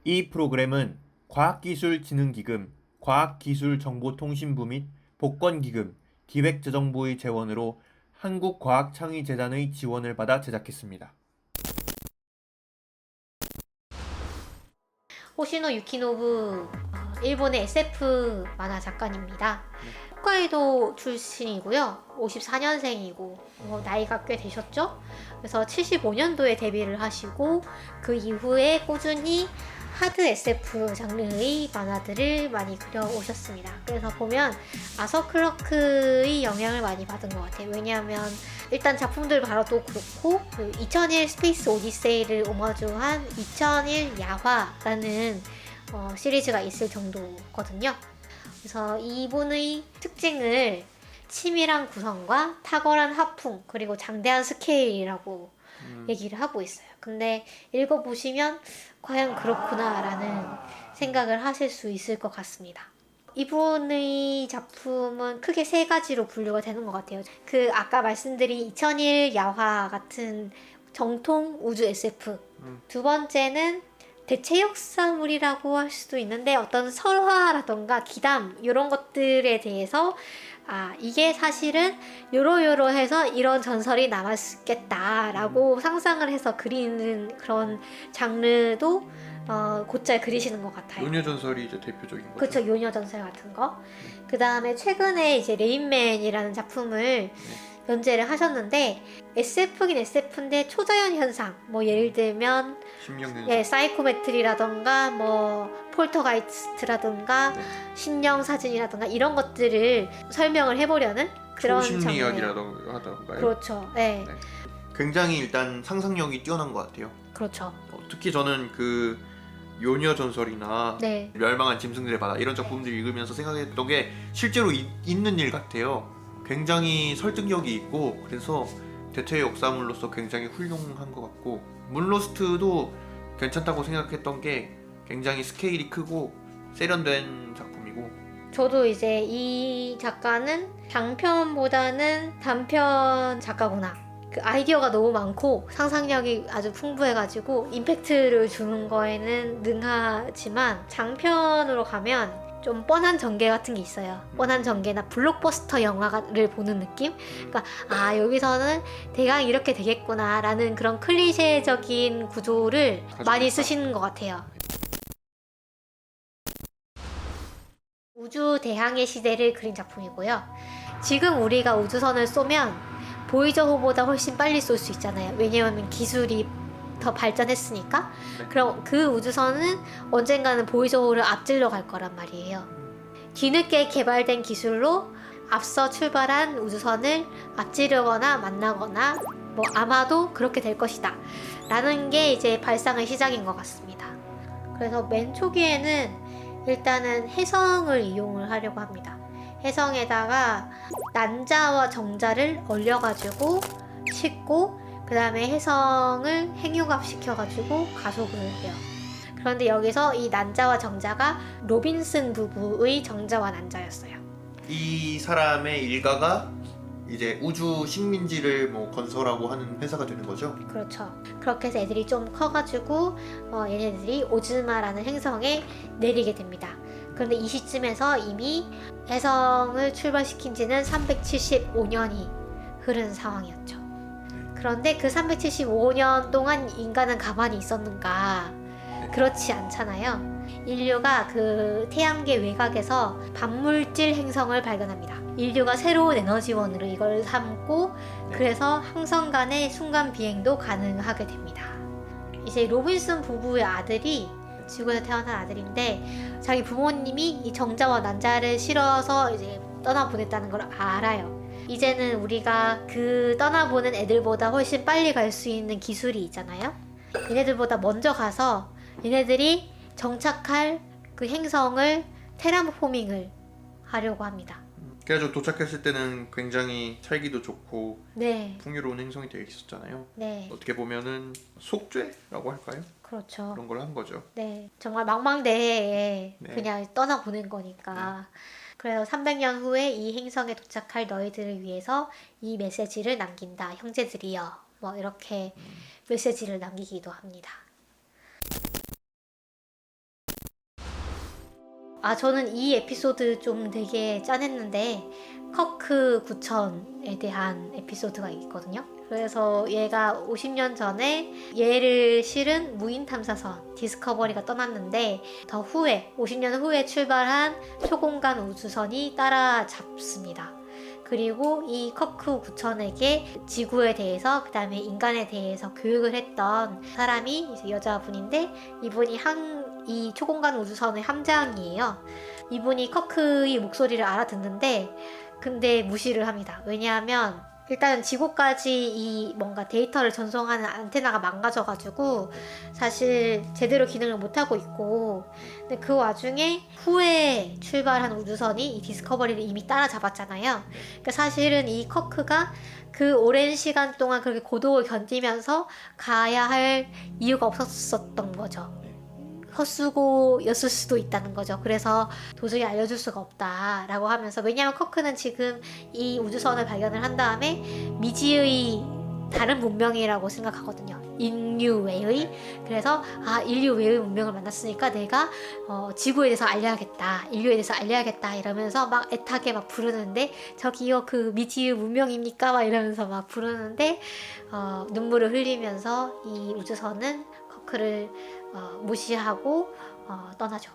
이 프로그램은 과학기술진흥기금, 과학기술정보통신부 및 복권기금, 기획재정부의 재원으로 한국과학창의재단의 지원을 받아 제작했습니다. 호시노 유키노부, 일본의 SF 만화 작가입니다. 홋카이도 출신이고요. 54년생이고 나이가 꽤 되셨죠? 그래서 75년도에 데뷔를 하시고 그 이후에 꾸준히 하드 SF 장르의 만화들을 많이 그려오셨습니다. 그래서 보면 아서 클러크의 영향을 많이 받은 것 같아요. 왜냐하면 일단 작품들 바로도 그렇고 그 2001 스페이스 오디세이를 오마주한 2001 야화라는 시리즈가 있을 정도거든요. 그래서 이분의 특징을 치밀한 구성과 탁월한 화풍 그리고 장대한 스케일이라고 얘기를 하고 있어요. 근데 읽어보시면 과연 그렇구나 라는 생각을 하실 수 있을 것 같습니다. 이분의 작품은 크게 세 가지로 분류가 되는 것 같아요. 그 아까 말씀드린 2001 야화 같은 정통 우주 SF. 두 번째는 대체 역사물이라고 할 수도 있는데 어떤 설화라던가 기담 이런 것들에 대해서 이게 사실은 요러요러해서 이런 전설이 남았겠다라고 상상을 해서 그리는 그런 장르도 곧잘 그리시는 것 같아요. 요녀전설이 이제 대표적인 거죠. 그렇죠. 요녀전설 같은 거. 그 다음에 최근에 이제 레인맨이라는 작품을 연재를 하셨는데 SF긴 SF인데 초자연 현상 뭐 예를 들면 심령연상. 사이코메트리라던가 뭐 폴터가이스트라던가 신령 사진이라던가 이런 것들을 설명을 해보려는 그런 초심리학이라던가요. 그렇죠. 네. 굉장히 일단 상상력이 뛰어난 것 같아요. 그렇죠. 특히 저는 그 요녀전설이나 멸망한 짐승들의 바다 이런 작품들 읽으면서 생각했던 게 실제로 있는 일 같아요. 굉장히 설득력이 있고 그래서 대체 역사물로서 굉장히 훌륭한 것 같고 문로스트도 괜찮다고 생각했던 게 굉장히 스케일이 크고 세련된 작품이고 저도 이제 이 작가는 장편보다는 단편 작가구나. 그 아이디어가 너무 많고 상상력이 아주 풍부해가지고 임팩트를 주는 거에는 능하지만 장편으로 가면 좀 뻔한 전개 같은 게 있어요. 뻔한 전개나 블록버스터 영화를 보는 느낌? 그러니까 여기서는 대강 이렇게 되겠구나 라는 그런 클리셰적인 구조를 많이 쓰시는 것 같아요. 우주 대항해 시대를 그린 작품이고요. 지금 우리가 우주선을 쏘면 보이저호보다 훨씬 빨리 쏠 수 있잖아요. 왜냐하면 기술이 더 발전했으니까. 그럼 그 우주선은 언젠가는 보이저호를 앞질러 갈 거란 말이에요. 뒤늦게 개발된 기술로 앞서 출발한 우주선을 앞지르거나 만나거나 뭐 아마도 그렇게 될 것이다 라는 게 이제 발상의 시작인 것 같습니다. 그래서 맨 초기에는 일단은 혜성을 이용을 하려고 합니다. 혜성에다가 난자와 정자를 얼려가지고 싣고 그 다음에 혜성을 핵융합 시켜가지고 가속을 해요. 그런데 여기서 이 난자와 정자가 로빈슨 부부의 정자와 난자였어요. 이 사람의 일가가 이제 우주 식민지를 뭐 건설하고 하는 회사가 되는 거죠? 그렇죠. 그렇게 해서 애들이 좀 커가지고 얘네들이 오즈마라는 행성에 내리게 됩니다. 그런데 이 시점에서 이미 혜성을 출발시킨 지는 375년이 흐른 상황이었죠. 그런데 그 375년 동안 인간은 가만히 있었는가? 그렇지 않잖아요. 인류가 그 태양계 외곽에서 반물질 행성을 발견합니다. 인류가 새로운 에너지원으로 이걸 삼고 그래서 항성 간의 순간 비행도 가능하게 됩니다. 이제 로빈슨 부부의 아들이 지구에서 태어난 아들인데 자기 부모님이 이 정자와 난자를 실어서 이제 떠나보냈다는 걸 알아요. 이제는 우리가 그 떠나보낸 애들보다 훨씬 빨리 갈 수 있는 기술이 있잖아요. 얘네들보다 먼저 가서 얘네들이 정착할 그 행성을 테라포밍을 하려고 합니다. 그래가지고 도착했을 때는 굉장히 살기도 좋고 네. 풍요로운 행성이 되어 있었잖아요. 네. 어떻게 보면은 속죄라고 할까요? 그렇죠. 그런 걸 한 거죠. 네. 정말 망망대해에 그냥 떠나보낸 거니까. 그래서 300년 후에 이 행성에 도착할 너희들을 위해서 이 메시지를 남긴다. 형제들이여. 뭐 이렇게 메시지를 남기기도 합니다. 저는 이 에피소드 좀 되게 짠했는데 커크 9000에 대한 에피소드가 있거든요. 그래서 얘가 50년 전에 얘를 실은 무인 탐사선 디스커버리가 떠났는데 더 후에 50년 후에 출발한 초공간 우주선이 따라잡습니다. 그리고 이 커크 9000에게 지구에 대해서 그 다음에 인간에 대해서 교육을 했던 사람이 이제 여자분인데 이분이 이 초공간 우주선의 함장이에요. 이분이 커크의 목소리를 알아듣는데 근데 무시를 합니다. 왜냐하면 일단은 지구까지 이 뭔가 데이터를 전송하는 안테나가 망가져가지고 사실 제대로 기능을 못하고 있고, 근데 그 와중에 후에 출발한 우주선이 이 디스커버리를 이미 따라잡았잖아요. 그러니까 사실은 이 커크가 그 오랜 시간 동안 그렇게 고독을 견디면서 가야 할 이유가 없었던 거죠. 헛수고였을 수도 있다는 거죠. 그래서 도저히 알려줄 수가 없다라고 하면서, 왜냐하면 커크는 지금 이 우주선을 발견을 한 다음에 미지의 다른 문명이라고 생각하거든요. 인류 외의. 그래서 인류 외의 문명을 만났으니까 내가 지구에 대해서 알려야겠다, 인류에 대해서 알려야겠다 이러면서 막 애타게 막 부르는데, 저기요 그 미지의 문명입니까? 막 이러면서 막 부르는데 눈물을 흘리면서 이 우주선은 커크를 무시하고 떠나죠.